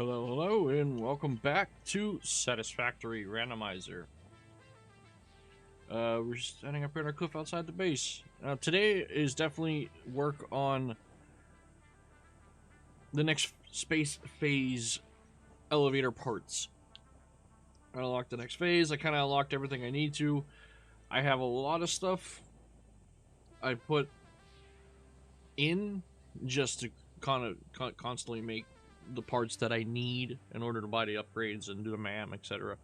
Hello, hello, and welcome back to Satisfactory Randomizer. We're standing up here on a cliff outside the base. Today is definitely work on the next space phase elevator parts. I unlocked the next phase. I kind of unlocked everything I need to. I have a lot of stuff I put in just to constantly make the parts that I need in order to buy the upgrades and do the MAM, etc.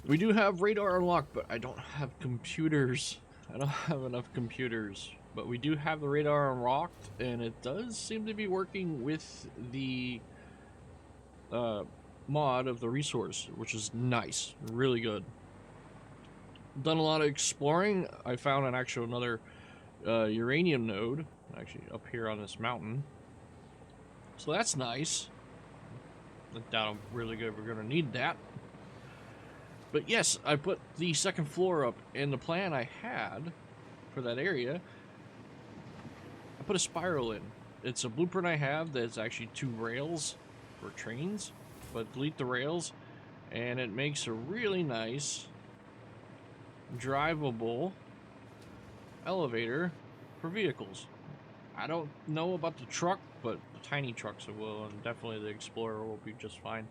We do have radar unlocked, but I don't have computers. I don't have enough computers. But we do have the radar unlocked, and it does seem to be working with the mod of the resource, which is nice. Really good. Done a lot of exploring. I found another uranium node, actually up here on this mountain. So that's nice. I doubt I'm really good. We're gonna need that. But yes, I put the second floor up, and the plan I had for that area, I put a spiral in. It's a blueprint I have that's actually 2 rails for trains, but delete the rails, and it makes a really nice, drivable elevator for vehicles. I don't know about the truck, but the tiny trucks it will, and definitely the Explorer will be just fine.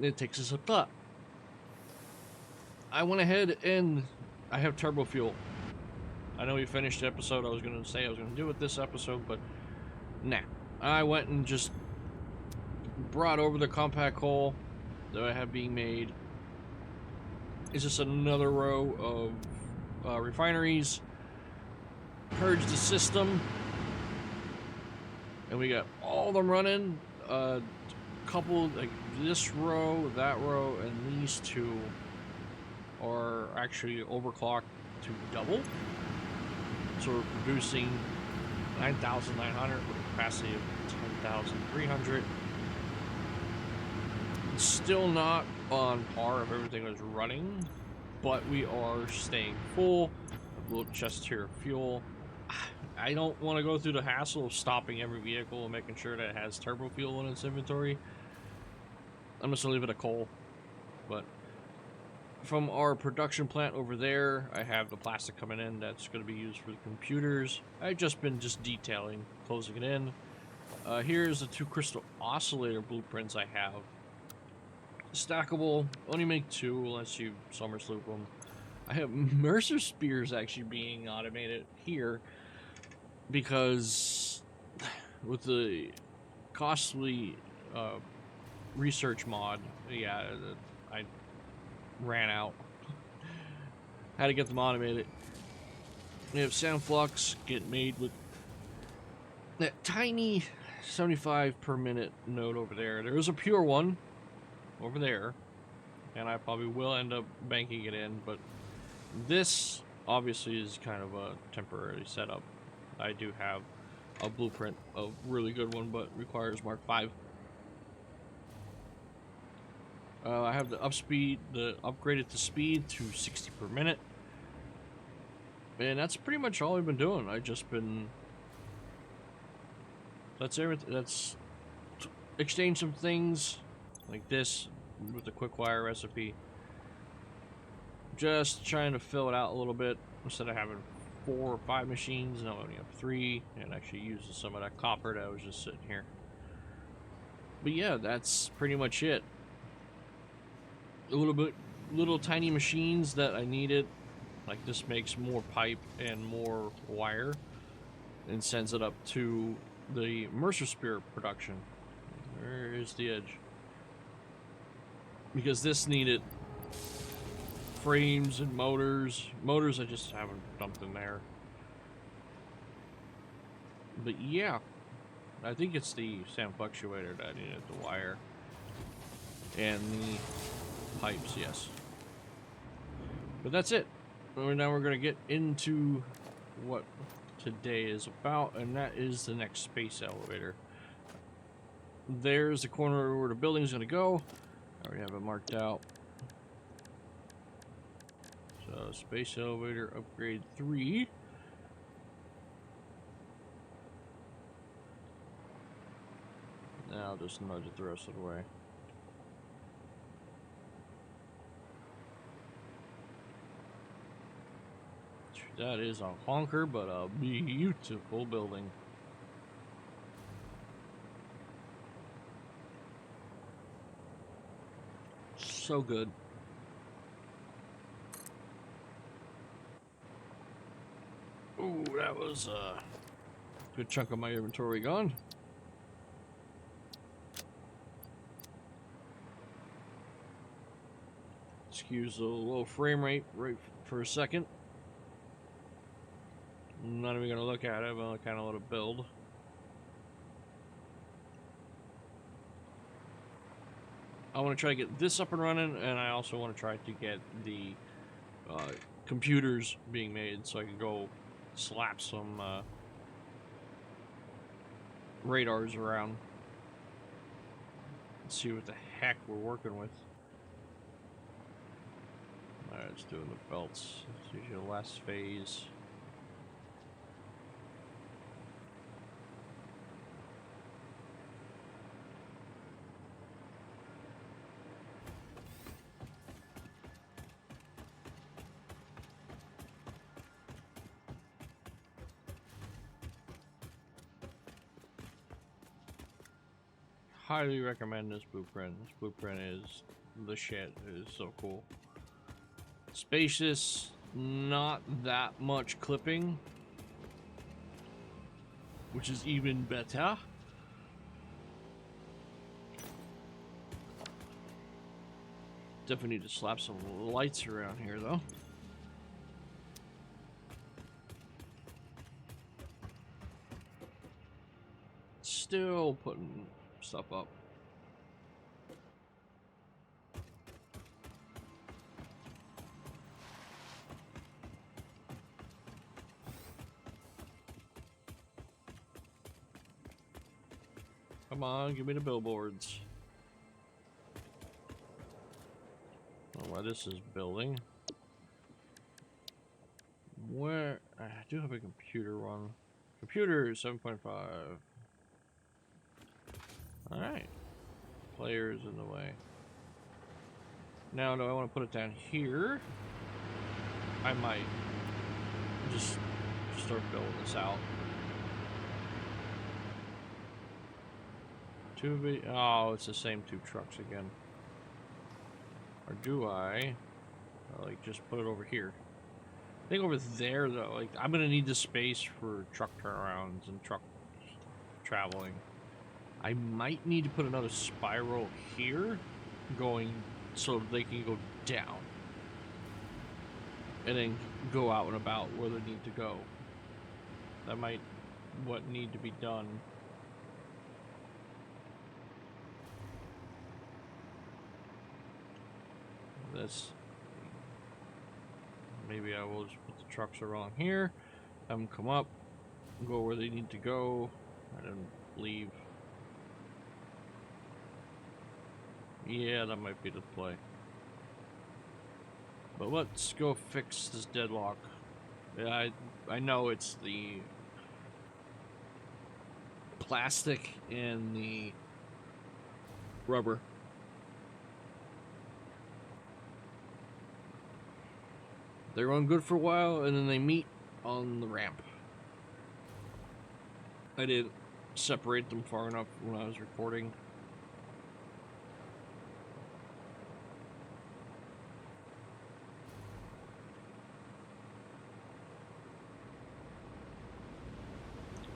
It takes us up top. I went ahead and I have turbo fuel. I know we finished the episode. I was going to say I was going to do it this episode, but nah. I went and just brought over the compact coal that I have being made. It's just another row of refineries. Purged the system, and we got all of them running. Couple like this row, that row, and these 2 are actually overclocked to double. So we're producing 9,900 with a capacity of 10,300. It's still not on par of everything that's running, but we are staying full. A little chest here of fuel. I don't want to go through the hassle of stopping every vehicle and making sure that it has turbo fuel in its inventory. I'm just gonna leave it a coal. But from our production plant over there, I have the plastic coming in that's going to be used for the computers. I've just been detailing, closing it in. Here's the 2 crystal oscillator blueprints I have. Stackable, only make 2 unless you summer sloop them. I have Mercer spears actually being automated here because with the costly research mod, yeah, I ran out. Had to get them automated. We have sound flux get made with that tiny 75 per minute node over there. There is a pure one over there, and I probably will end up banking it in, but this obviously is kind of a temporary setup. I do have a blueprint of really good one, but requires Mark 5. I have the upgraded the speed to 60 per minute. And that's pretty much all I've been doing. That's everything. That's exchange some things like this with the quick wire recipe. Just trying to fill it out a little bit. Instead of having 4 or 5 machines, now I only have 3, and actually using some of that copper that was just sitting here. But yeah, that's pretty much it. Little tiny machines that I needed, like this makes more pipe and more wire and sends it up to the Mercer spear production. Where is the edge? Because this needed frames and motors. I just haven't dumped in there. But yeah, I think it's the sound fluctuator that I needed the wire and the pipes, yes. But that's it. Now we're going to get into what today is about, and that is the next space elevator. There's the corner where the building is going to go. I already have it marked out. So, space elevator upgrade 3. And I'll just nudge it the rest of the way. That is a honker, but a beautiful building. So good. Ooh, that was a good chunk of my inventory gone. Excuse the low frame rate right for a second. I'm not even gonna look at it, but I'll kind of let it build. I want to try to get this up and running, and I also want to try to get the computers being made so I can go slap some radars around. Let's see what the heck we're working with. Alright, let's do the belts. It's usually the last phase. Highly recommend this blueprint. This blueprint is the shit. It is so cool. Spacious, not that much clipping, which is even better. Definitely need to slap some lights around here though. Still putting stuff up. Come on, give me the billboards. I don't know why this is building. Where I do have a computer one. Computer 7.5. Alright. Players in the way. Now, do I want to put it down here? I might just start building this out. Oh, it's the same two trucks again. Or do I like just put it over here? I think over there though, like I'm gonna need the space for truck turnarounds and truck traveling. I might need to put another spiral here, going so they can go down, and then go out and about where they need to go. That might what need to be done. This maybe I will just put the trucks around here, have them come up, go where they need to go, and then leave. Yeah, that might be the play. But let's go fix this deadlock. Yeah, I know it's the plastic and the rubber. They run good for a while, and then they meet on the ramp. I didn't separate them far enough when I was recording.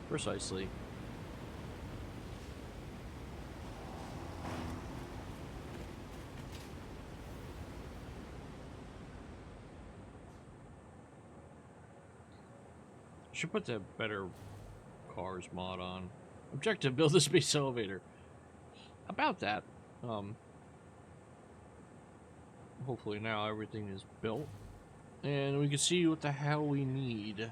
Precisely. Should put the better cars mod on. Objective: build a space elevator. About that. Hopefully now everything is built, and we can see what the hell we need.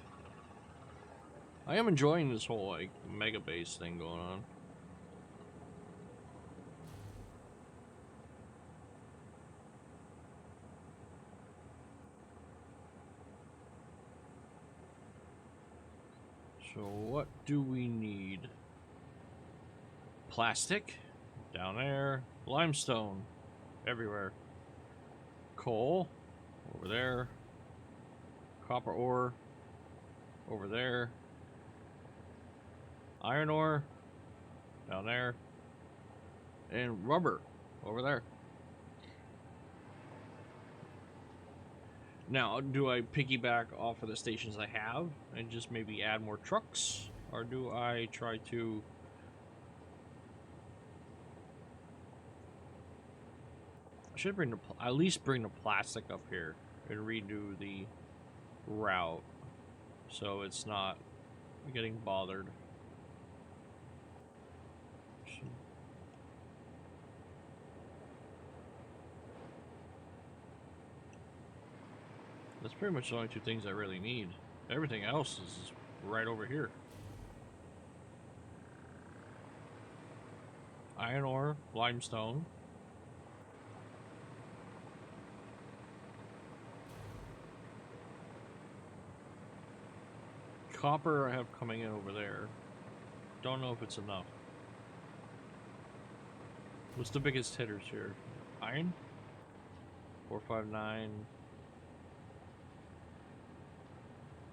I am enjoying this whole like mega base thing going on. So what do we need? Plastic, down there. Limestone, everywhere. Coal, over there. Copper ore, over there. Iron ore, down there. And rubber, over there. Now, do I piggyback off of the stations I have and just maybe add more trucks? Or do I try to... I should bring at least bring the plastic up here and redo the route so it's not getting bothered. That's pretty much the only two things I really need. Everything else is right over here. Iron ore, limestone. Copper I have coming in over there. Don't know if it's enough. What's the biggest hitters here? Iron? 459.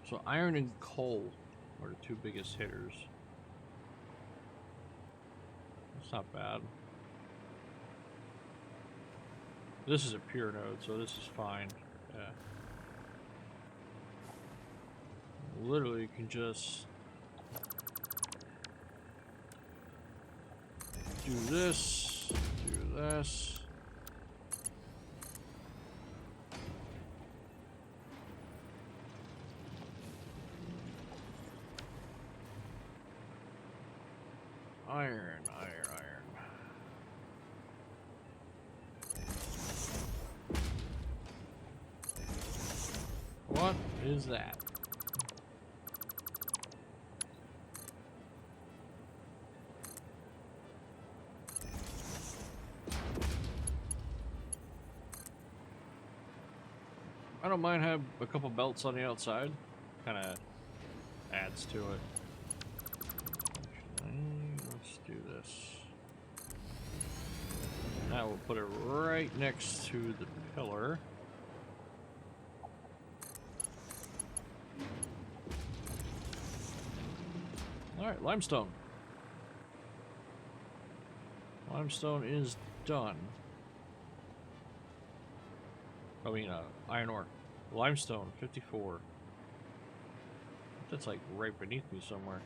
So iron and coal are the two biggest hitters. That's not bad. This is a pure node, so this is fine. Yeah. Literally, you can just do this, do this. Iron, iron, iron. What is that? I don't mind having a couple belts on the outside. Kind of adds to it. Let's do this. Now we'll put it right next to the pillar. Alright, limestone. Limestone is done. I mean, iron ore. Limestone, 54. That's like right beneath me somewhere.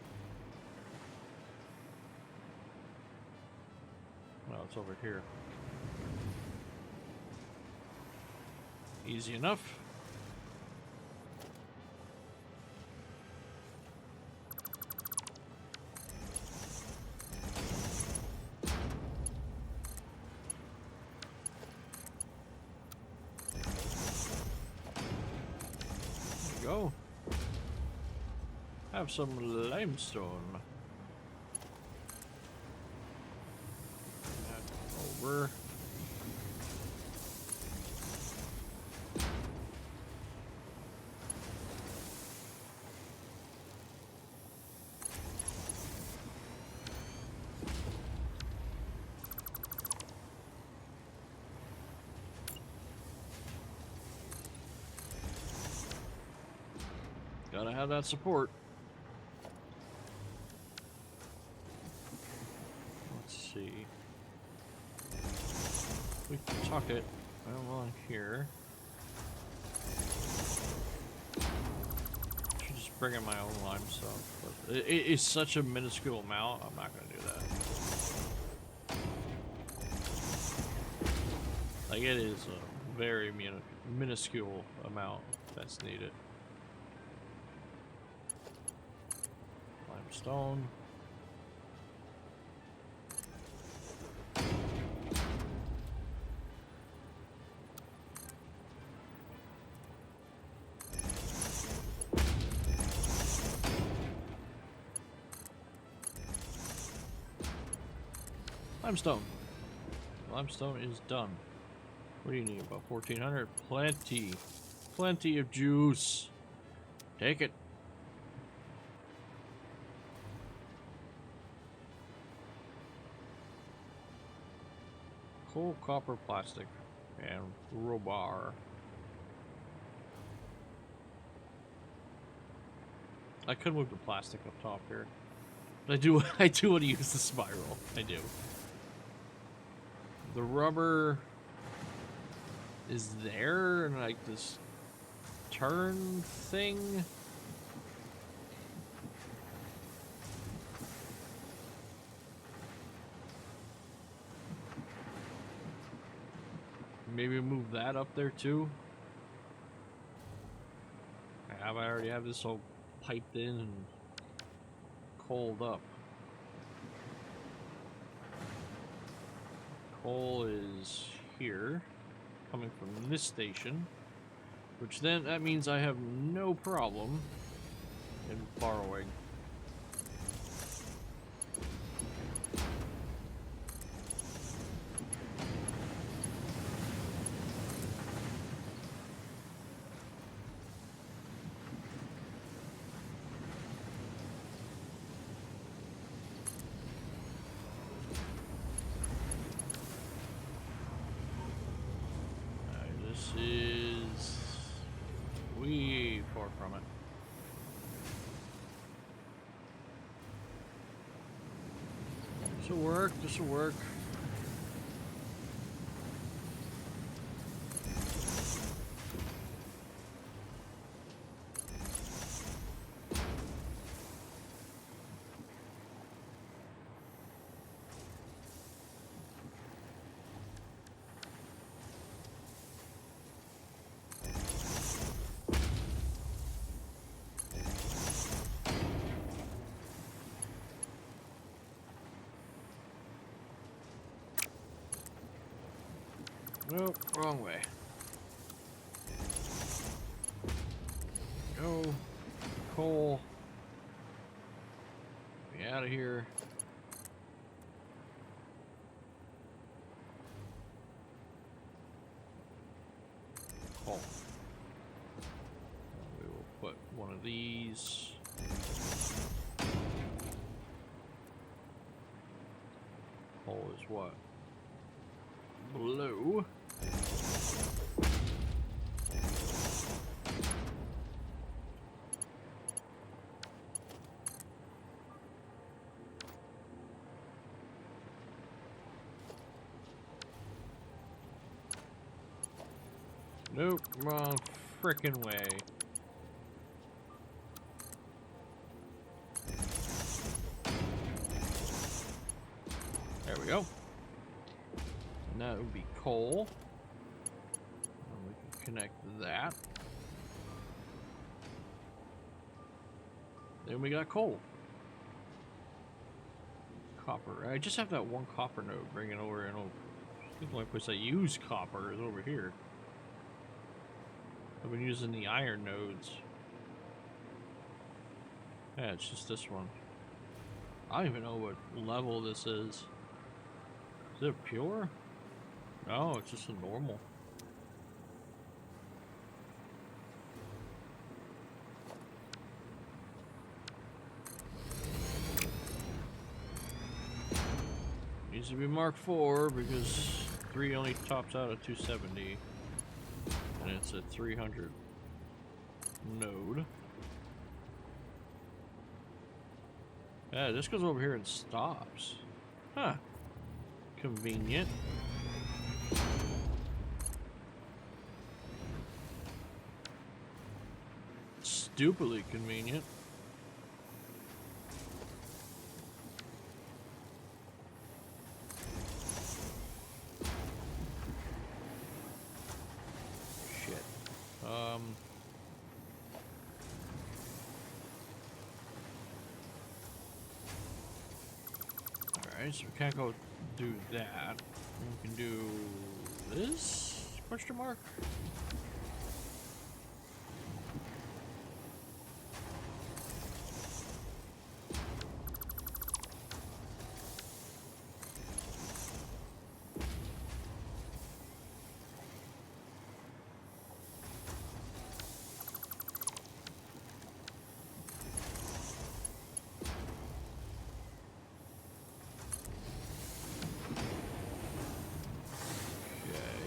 No, it's over here. Easy enough. Go. Have some limestone. Over. Gotta have that support. Let's see. We can tuck it along here. I should just bring in my own limestone. But it is such a minuscule amount, I'm not gonna do that. Like, it is a very minuscule amount that's needed. Limestone. Limestone. Limestone is done. What do you need? About 1,400? Plenty. Plenty of juice. Take it. Coal, copper, plastic, and robar. I could move the plastic up top here. But I do want to use the spiral. I do. The rubber is there, and like this turn thing. Maybe move that up there too. I already have this all piped in and coaled up. Coal is here, coming from this station, which then that means I have no problem in borrowing. Is way far from it. This'll work, this'll work. Nope, wrong way. Go. Coal. Be out of here. Coal. We will put one of these. Coal is what? Blue. Nope, wrong frickin' way. There we go. And that would be coal. And we can connect that. Then we got coal. Copper. I just have that one copper node bringing over, and I think the only place I use copper is over here. I've been using the iron nodes. Yeah, it's just this one. I don't even know what level this is. Is it pure? No, it's just a normal. Needs to be Mark 4 because 3 only tops out at 270. And it's a 300 node. Yeah, this goes over here and stops. Huh. Convenient. Stupidly convenient. Alright, so we can't go do that. We can do this? Question mark?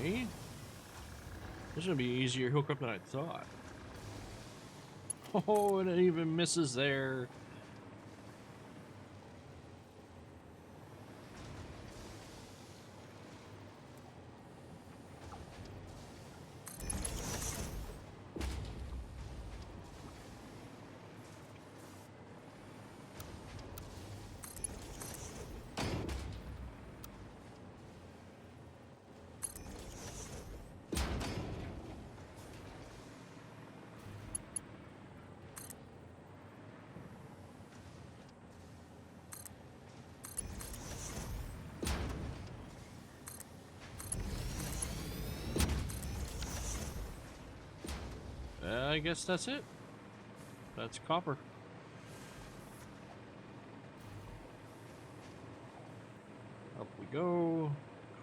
Okay. This is gonna be easier hookup than I thought. Oh, and it even misses there. I guess that's it. That's copper. Up we go.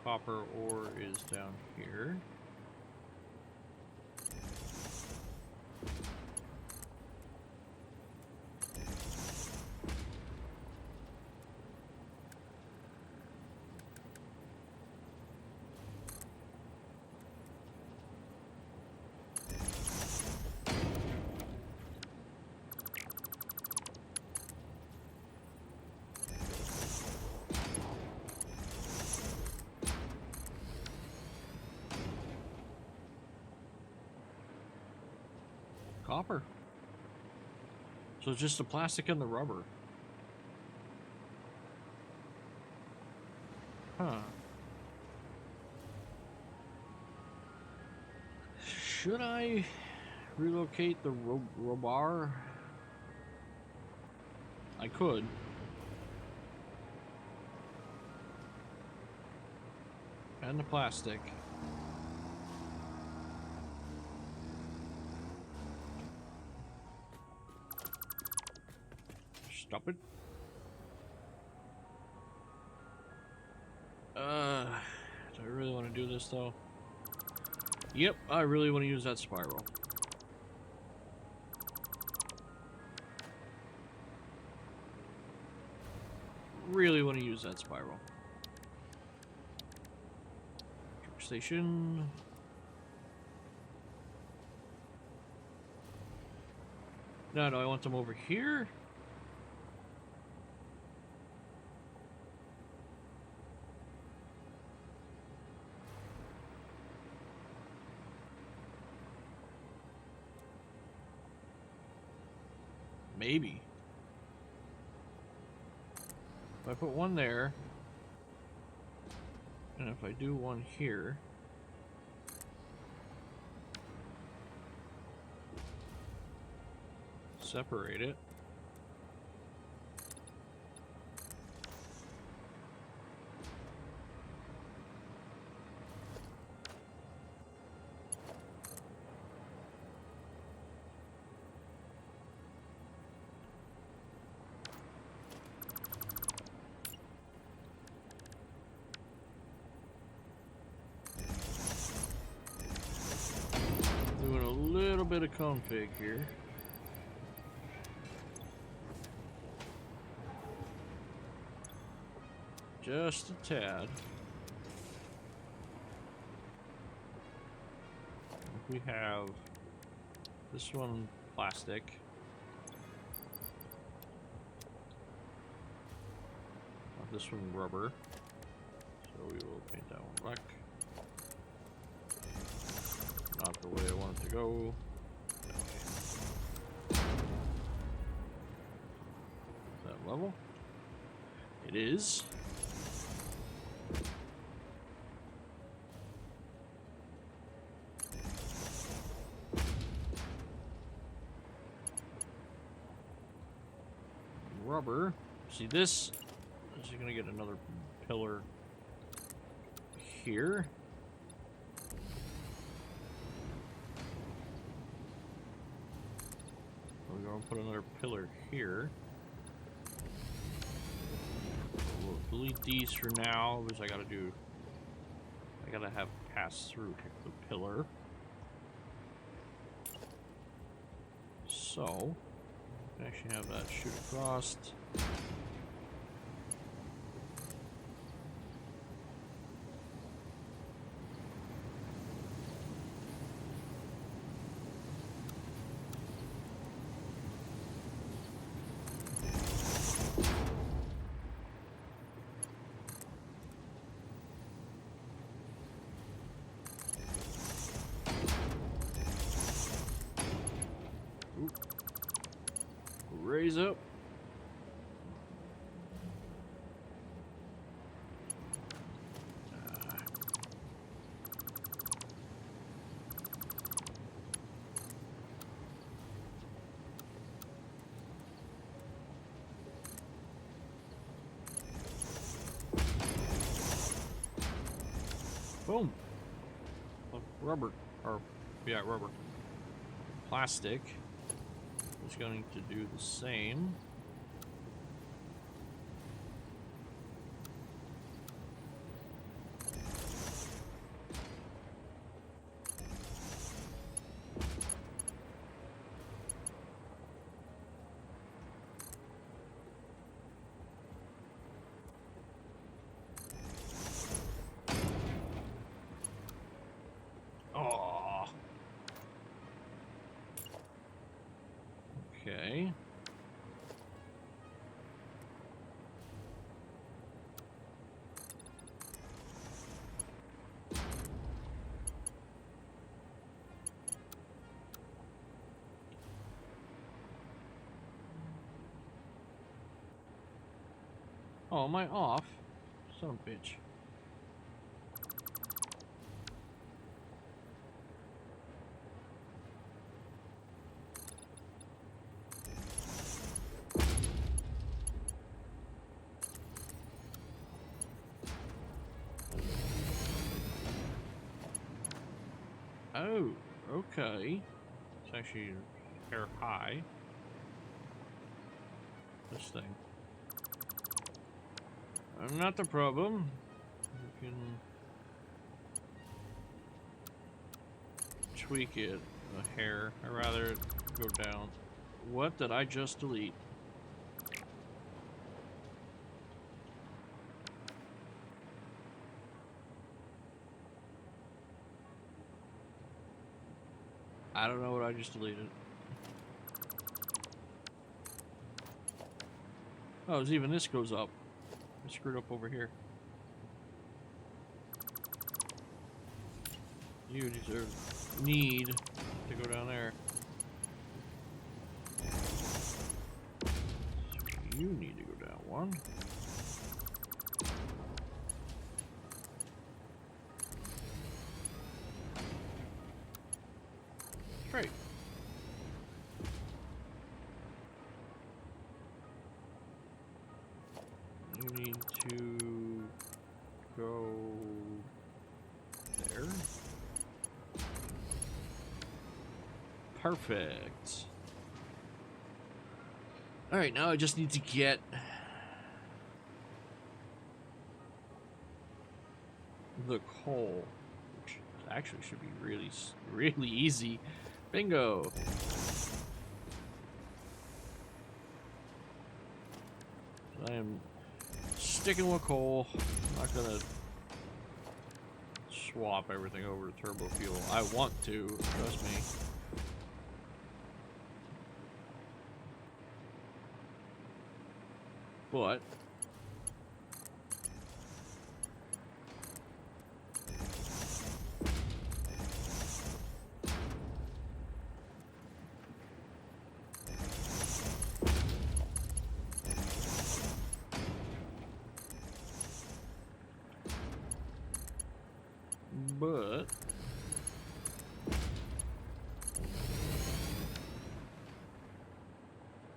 Copper ore is down here. Copper. So it's just the plastic and the rubber. Huh. Should I relocate the robar? I could. And the plastic. Stop it. Do I really want to do this though? Yep, I really want to use that spiral. Really want to use that spiral. Truck station. No, I want them over here. Maybe. If I put one there, and if I do one here, separate it. Doing a little bit of config here. Just a tad. We have this one plastic. This one rubber. So we will paint that one black. Not the way I want it to go. Is that level? It is. Rubber. See this? Is you're gonna get another pillar here. We're gonna put another pillar here. We'll delete these for now because I gotta have pass through the pillar. So I actually have that shoot across. freeze up. Boom. Rubber, or yeah, rubber. Plastic is going to do the same. Okay. Oh, am I off? Son of a bitch. Oh, okay. It's actually a hair high. This thing. Not the problem. We can tweak it a hair. I'd rather it go down. What did I just delete? I don't know what I just deleted. Oh, it's even this goes up. I screwed up over here. You need to go down there. You need to go down one. Great. You need to go there. Perfect. Alright, now I just need to get the coal, which actually should be really easy. Bingo! I am sticking with coal. I'm not gonna swap everything over to turbo fuel. I want to, trust me. But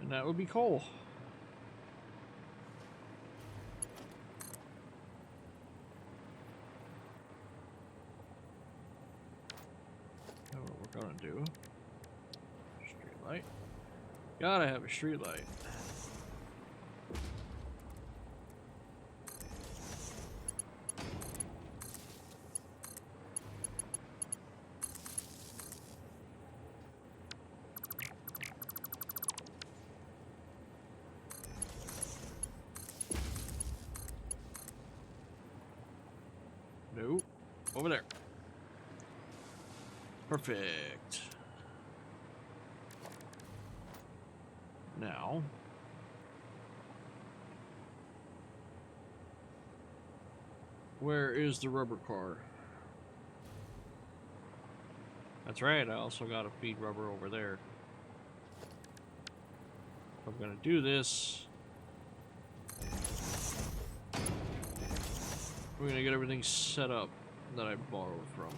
and that would be coal. What we're gonna do? Street light. Gotta have a street light. Nope. Over there. Perfect. Now, where is the rubber car? That's right, I also gotta feed rubber over there. I'm gonna do this. We're gonna get everything set up that I borrowed from.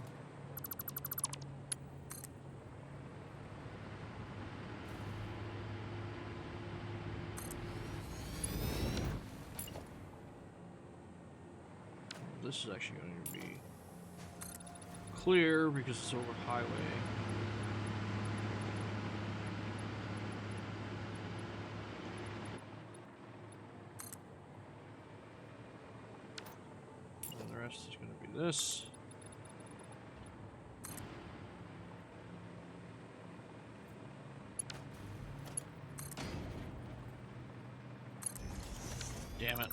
This is actually going to be clear because it's over highway. And the rest is going to be this. Damn it.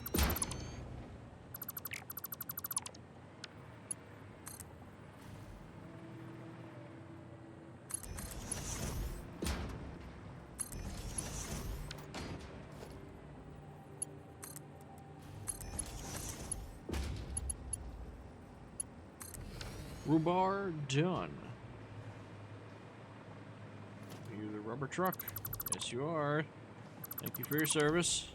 Rhubarb done. Are you the rubber truck? Yes, you are. Thank you for your service.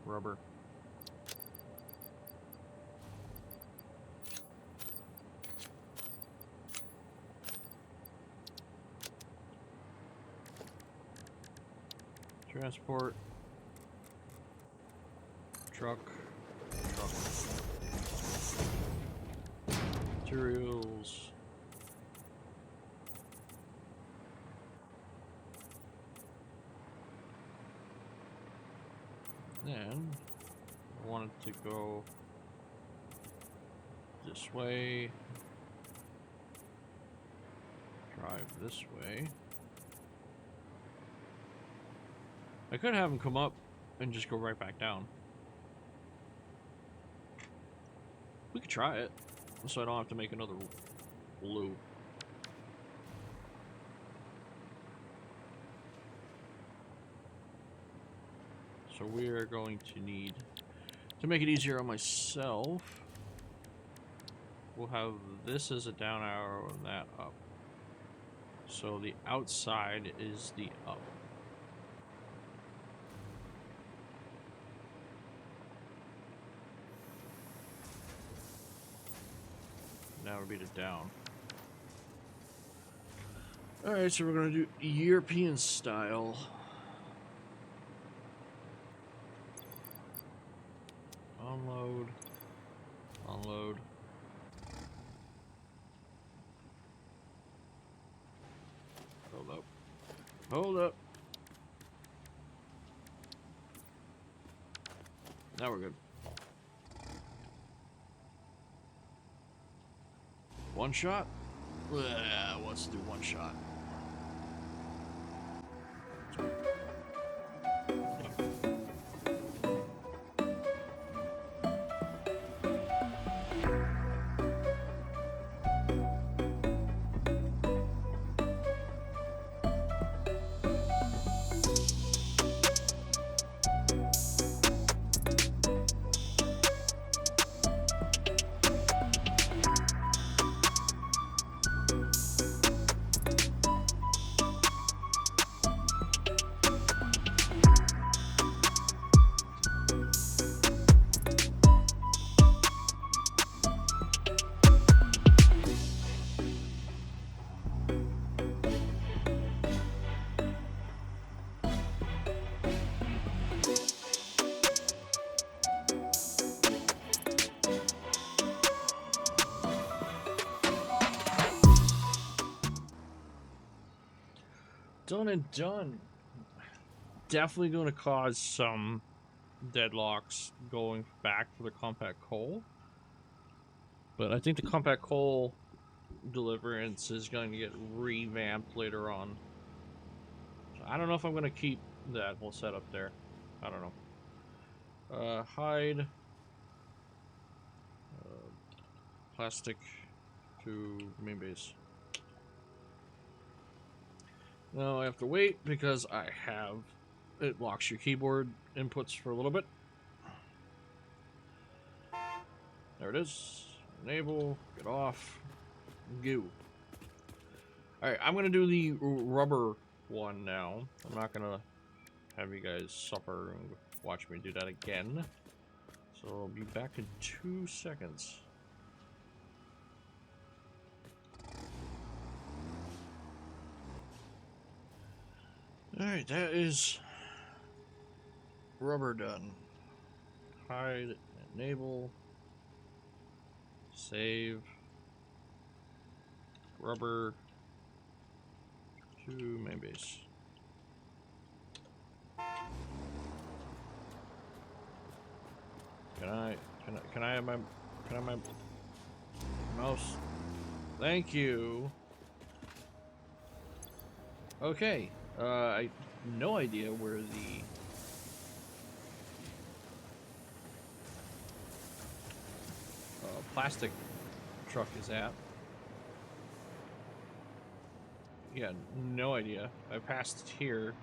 Rubber. Transport. Truck. Truck. Materials. Then I wanted to go this way. Drive this way. I could have him come up and just go right back down. We could try it, so I don't have to make another loop. So we are going to need, to make it easier on myself, we'll have this as a down arrow and that up. So the outside is the up. Now would be the down. Alright, so we're gonna do European style. Unload. Unload. Hold up. Hold up. Now we're good. One shot? Let's do one shot. Done and done. Definitely going to cause some deadlocks going back for the compact coal. But I think the compact coal deliverance is going to get revamped later on. So I don't know if I'm going to keep that whole setup there. I don't know. Hide. Plastic to main base. Now I have to wait because I have it locks your keyboard inputs for a little bit. There it is. Enable, get off, go. Alright, I'm gonna do the rubber one now. I'm not gonna have you guys suffer and watch me do that again. So I'll be back in 2 seconds. Alright, that is rubber done. Hide, enable, save, rubber to main base. Can I have my mouse? Thank you. Okay. I have no idea where the plastic truck is at. Yeah, no idea. I passed here,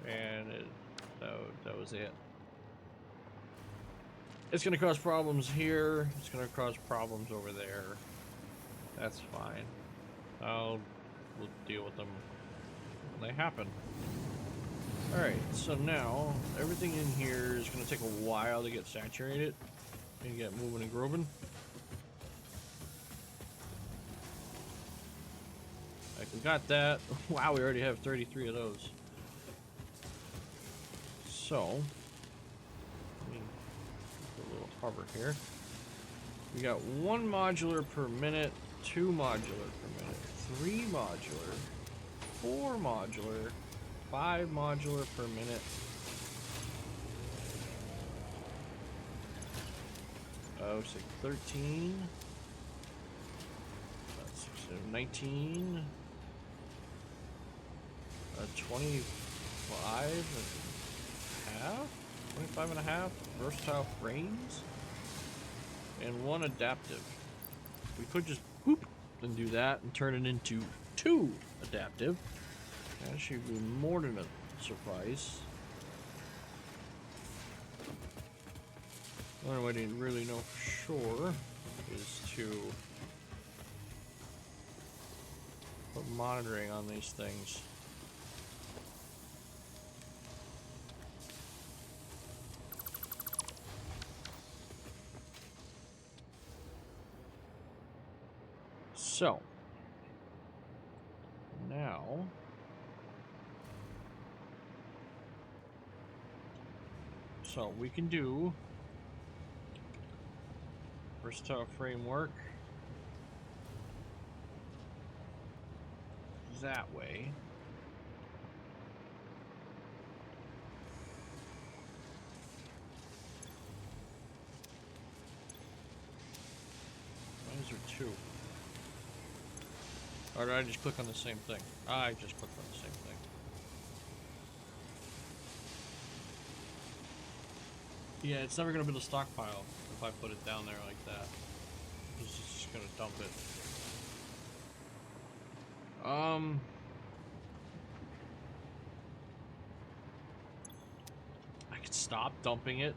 and that was it. It's gonna cause problems here. It's gonna cause problems over there. That's fine. We'll deal with them when they happen. Alright, so now everything in here is gonna take a while to get saturated and get moving and grooving. Like, we got that. Wow, we already have 33 of those. So hover here. We got 1 modular per minute, 2 modular per minute, 3 modular, 4 modular, 5 modular per minute. Oh, so 13. That's 19. 25 and a half? 25 and a half versatile frames and 1 adaptive. We could just whoop and do that and turn it into 2 adaptive. That should be more than a suffice. The only way to really know for sure is to put monitoring on these things. So, now, we can do versatile framework that way. Why is there 2? Or did I just click on the same thing? I just clicked on the same thing. Yeah, it's never going to be the stockpile if I put it down there like that. It's just going to dump it. I could stop dumping it.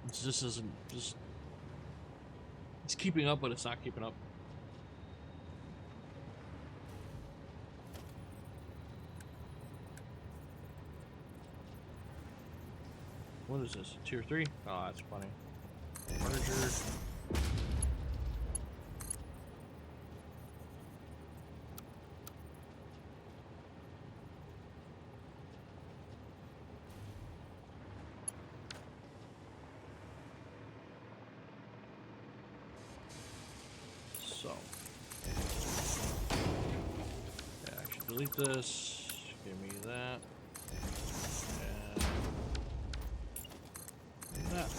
This isn't just... It's keeping up, but it's not keeping up. What is this? Tier 3? Oh, that's funny. Merger. So, yeah, I should delete this. Give me that. And that.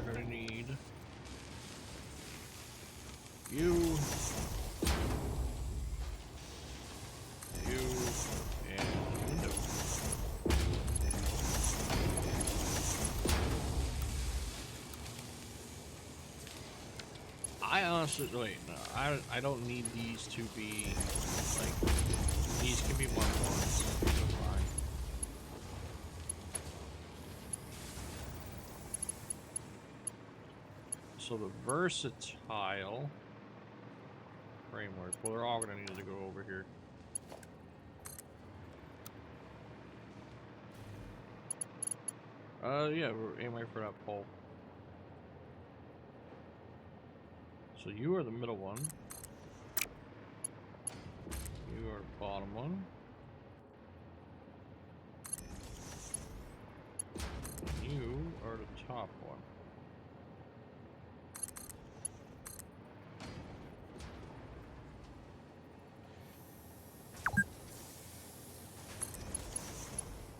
We're gonna need you, and window. I honestly, wait, no, I don't need these to be, like, these can be Mark 1s. These are fine. So the versatile framework, well, they're all going to need to go over here. Yeah, we're aiming for that pole. So you are the middle one. You are the bottom one. You are the top one.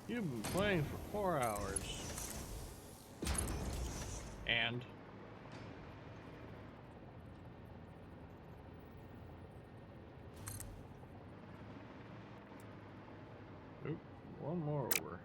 You've been playing for 4 hours. And oop, one more over.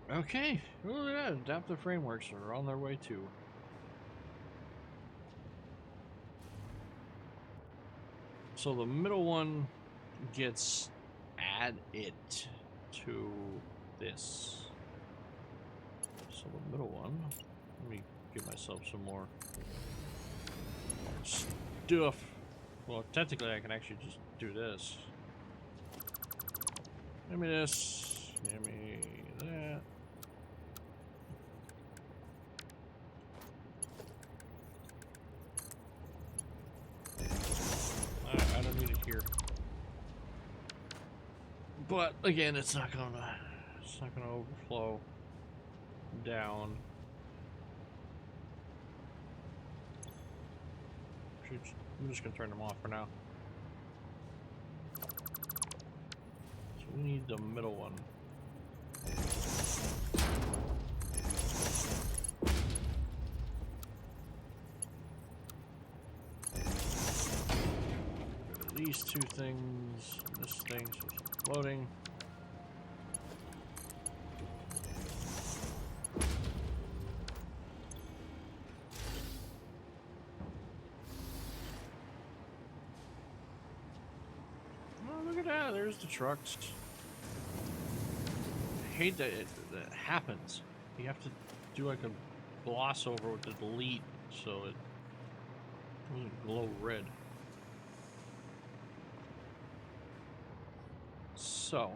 Okay, well, yeah, adaptive frameworks are on their way too. So the middle one gets add it to this. So the middle one, let me give myself some more stuff. Well, technically I can actually just do this. Give me this, give me that. I don't need it here. But again, it's not gonna overflow down. I'm just gonna turn them off for now. So we need the middle one. These two things, this thing, so it's loading. Oh, look at that, there's the trucks. I hate that that happens. You have to do like a gloss over with the delete so it doesn't glow red. So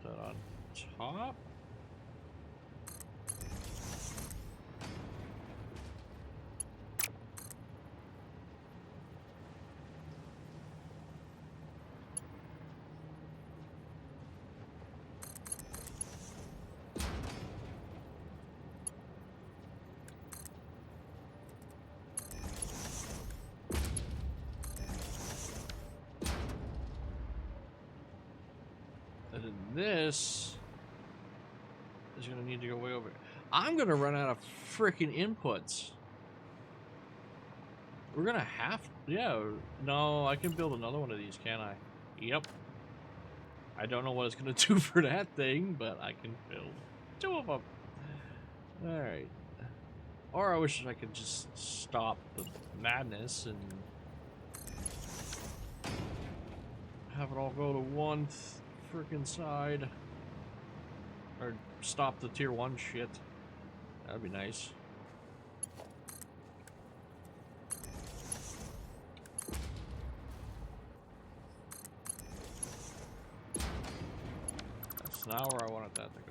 put that on top. And then this is going to need to go way over. I'm going to run out of freaking inputs. We're going to have... Yeah, no, I can build another one of these, can't I? Yep. I don't know what it's going to do for that thing, but I can build 2 of them. Alright. Or I wish I could just stop the madness and have it all go to one freaking side. Or stop the tier 1 shit. That'd be nice. not where I wanted that to go.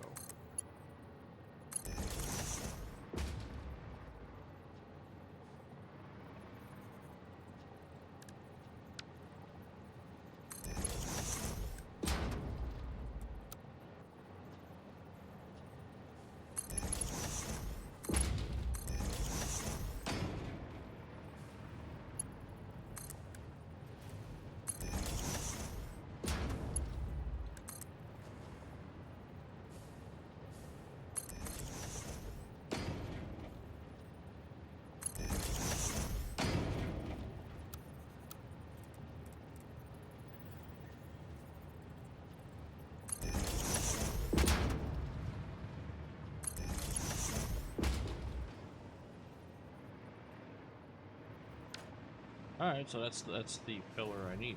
Alright, so that's the filler I need.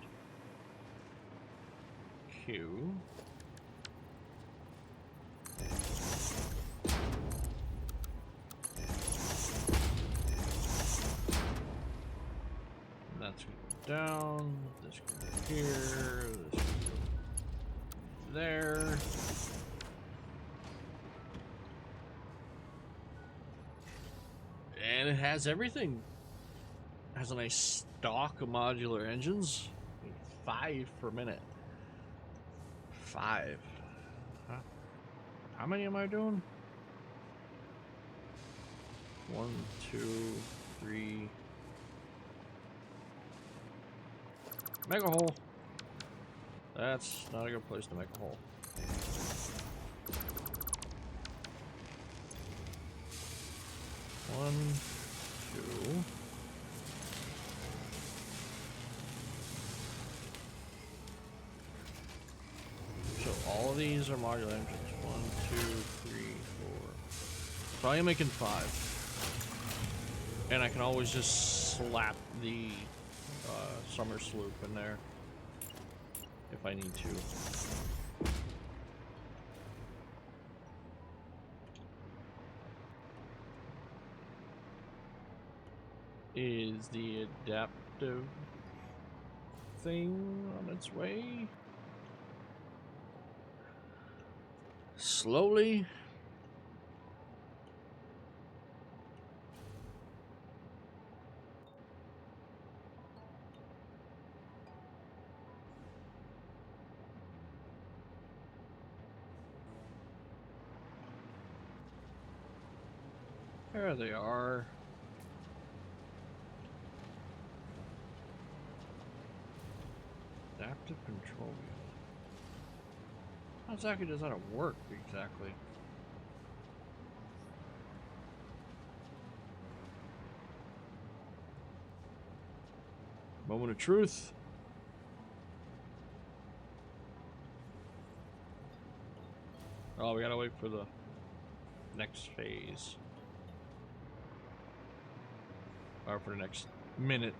Q. That's gonna go down, this can go here, this can go there. And it has everything. It has a nice stock of modular engines. 5 per minute. 5. Huh? How many am I doing? 1, 2, 3. Make a hole. That's not a good place to make a hole. One, 2. So all of these are modular engines. 1, 2, 3, 4. So I am making 5. And I can always just slap the summer sloop in there if I need to. Is the adaptive thing on its way? Slowly. There they are. Adaptive control unit. How exactly does that work exactly? Moment of truth. Oh, we gotta wait for the next phase. Or for the next minute.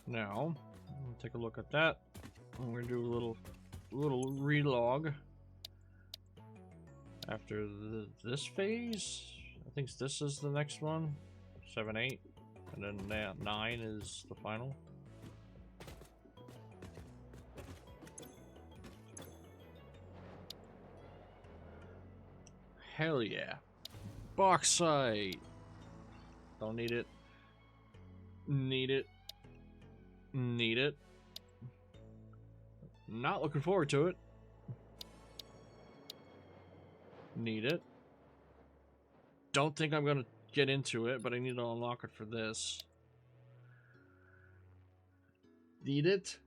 Now, we'll take a look at that. We're gonna do a little relog after this phase. I think this is the next one, 7, 8, and then 9 is the final. Hell yeah. Bauxite. Don't need it. Need it. Need it. Not looking forward to it. Need it. Don't think I'm gonna get into it, but I need to unlock it for this. Need it.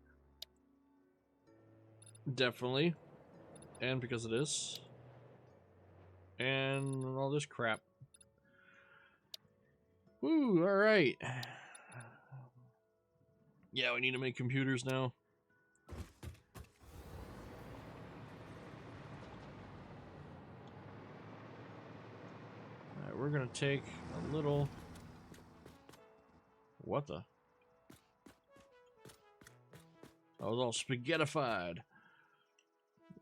Definitely. And because of this. And all this crap. Woo, alright. Yeah, we need to make computers now. Alright, we're gonna take a little... What the? I was all spaghettified.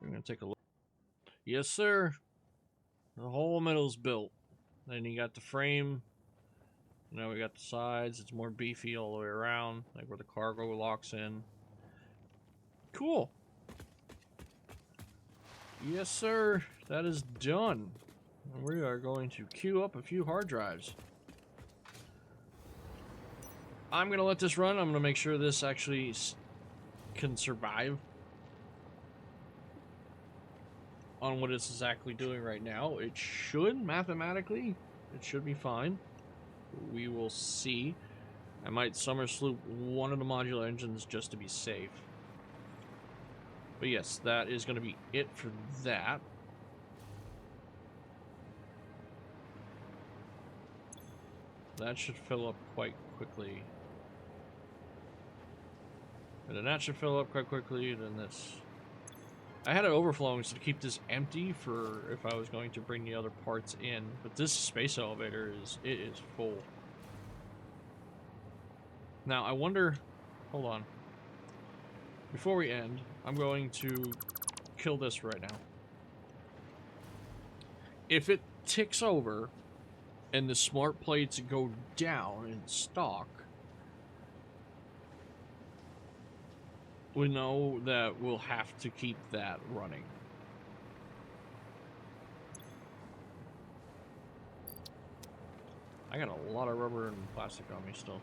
We're gonna take a look. Yes, sir. The whole middle's built. Then you got the frame. Now we got the sides. It's more beefy all the way around, like where the cargo locks in. Cool. Yes, sir. That is done. And we are going to queue up a few hard drives. I'm going to let this run. I'm going to make sure this actually can survive on what it's exactly doing right now. It should, mathematically, it should be fine. We will see. I might summer sloop one of the modular engines just to be safe. But yes, that is going to be it for that. That should fill up quite quickly. And then that should fill up quite quickly, then this. I had it overflowing so to keep this empty for if I was going to bring the other parts in. But this space elevator it is full. Now, I wonder... Hold on. Before we end, I'm going to kill this right now. If it ticks over and the smart plates go down in stock, we know that we'll have to keep that running. I got a lot of rubber and plastic on me still.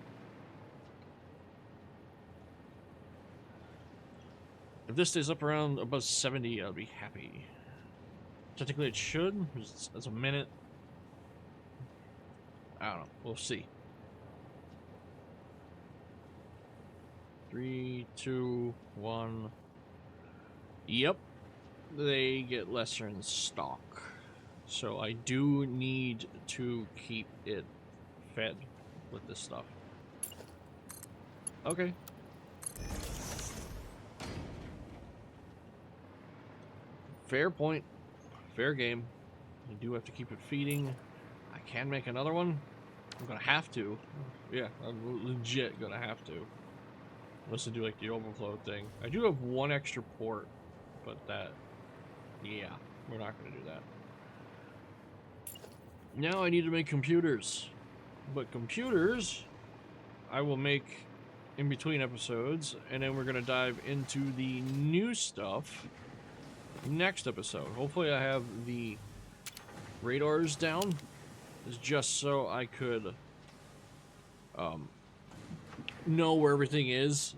If this stays up around above 70, I'll be happy. Technically it should. It's a minute. I don't know. We'll see. 3, 2, 1. Yep. They get lesser in stock. So I do need to keep it fed with this stuff. Okay. Fair point. Fair game. You do have to keep it feeding. I can make another one. I'm gonna have to. Yeah, I'm legit gonna have to. Unless I do like the overflow thing. I do have one extra port, but that... Yeah, we're not gonna do that. Now I need to make computers. But computers, I will make in between episodes, and then we're gonna dive into the new stuff next episode. Hopefully I have the radars down. It's just so I could know where everything is,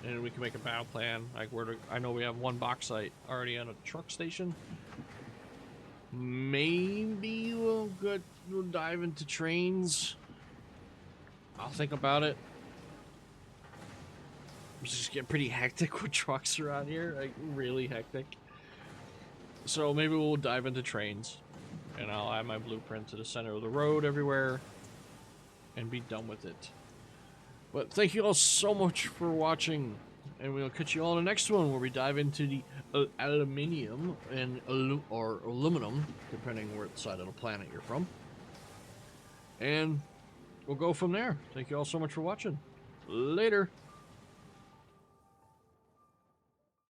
and we can make a battle plan. Like I know we have one box site already on a truck station. Maybe we'll dive into trains. I'll think about it. It's just getting pretty hectic with trucks around here, like really hectic. So maybe we'll dive into trains, and I'll add my blueprint to the center of the road everywhere, and be done with it. But thank you all so much for watching, and we'll catch you all in the next one where we dive into the aluminium and or aluminum, depending where side of the planet you're from. And we'll go from there. Thank you all so much for watching. Later.